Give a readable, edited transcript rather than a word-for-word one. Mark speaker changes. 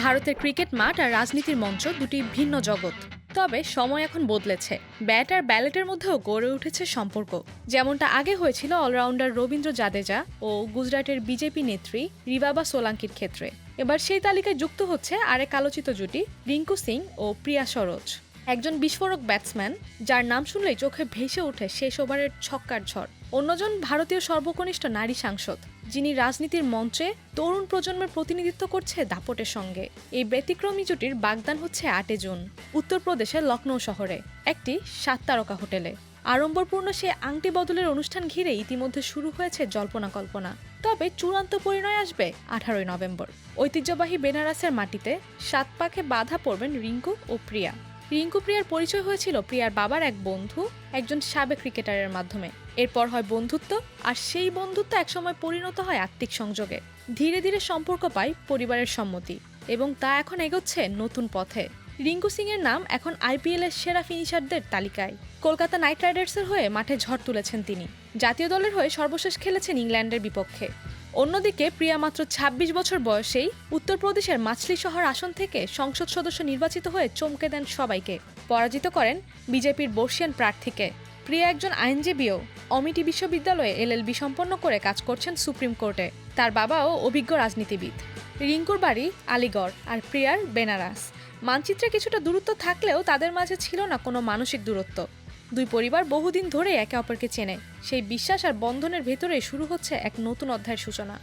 Speaker 1: ভারতের ক্রিকেট মাঠ আর রাজনীতির মঞ্চ দুটি ভিন্ন জগৎ। তবে সময় এখন বদলেছে। ব্যাট আর ব্যালেটের মধ্যেও গড়ে উঠেছে সম্পর্ক। যেমনটা আগে হয়েছিল অলরাউন্ডার রবীন্দ্র জাদেজা ও গুজরাটের বিজেপি নেত্রী রিবাবা সোলাঙ্কির ক্ষেত্রে, এবার সেই তালিকায় যুক্ত হচ্ছে আরেক আলোচিত জুটি রিঙ্কু সিং ও প্রিয়া সরোজ। একজন বিস্ফোরক ব্যাটসম্যান যার নাম শুনলেই চোখে ভেসে ওঠে শেষ ওভারের ছক্কার ঝড়। অন্যজন ভারতীয় সর্বকনিষ্ঠ নারী সাংসদ, যিনি রাজনীতির মঞ্চে তরুণ প্রজন্মের প্রতিনিধিত্ব করছে দাপটের সঙ্গে। এই ব্যতিক্রমী জুটির বাগদান হচ্ছে ৮ জুন উত্তরপ্রদেশের লখনৌ শহরে একটি ৭ তারকা হোটেলে। আড়ম্বরপূর্ণ সে আংটি বদলের অনুষ্ঠান ঘিরে ইতিমধ্যে শুরু হয়েছে জল্পনা কল্পনা। তবে চূড়ান্ত পরিণয় আসবে ১৮ নভেম্বর। ঐতিহ্যবাহী বেনারসের মাটিতে ৭ পাকে বাধা পড়বেন রিঙ্কু ও প্রিয়া। রিঙ্কু প্রিয়ার পরিচয় হয়েছিল প্রিয়ার বাবার এক বন্ধু, একজন সাবেক ক্রিকেটারের মাধ্যমে। এরপর হয় বন্ধুত্ব, আর সেই বন্ধুত্ব একসময় পরিণত হয় আত্মিক সংযোগে। ধীরে ধীরে সম্পর্ক পায় পরিবারের সম্মতি, এবং তা এখন এগোচ্ছে নতুন পথে। রিঙ্কু সিং এর নাম এখন আইপিএল এর সেরা ফিনিশারদের তালিকায়। কলকাতা নাইট রাইডার্সের হয়ে মাঠে ঝড় তুলেছেন তিনি। জাতীয় দলের হয়ে সর্বশেষ খেলেছেন ইংল্যান্ডের বিপক্ষে। অন্যদিকে প্রিয়া মাত্র ২৬ বছর বয়সেই উত্তরপ্রদেশের মাছলি শহর আসন থেকে সংসদ সদস্য নির্বাচিত হয়ে চমকে দেন সবাইকে। পরাজিত করেন বিজেপির বর্ষিয়ান প্রার্থীকে। প্রিয়া একজন আইনজীবীও। অমিটি বিশ্ববিদ্যালয়ে এলএলবি সম্পন্ন করে কাজ করছেন সুপ্রিম কোর্টে। তার বাবাও অভিজ্ঞ রাজনীতিবিদ। রিঙ্কুর বাড়ি আলিগড় আর প্রিয়ার বেনারস। মানচিত্রে কিছুটা দূরত্ব থাকলেও তাদের মাঝে ছিল না কোনো মানসিক দূরত্ব। দুই পরিবার বহুদিন ধরে একে অপরকে চেনে। সেই বিশ্বাস আর বন্ধনের ভেতরে শুরু হচ্ছে এক নতুন অধ্যায়ের সূচনা।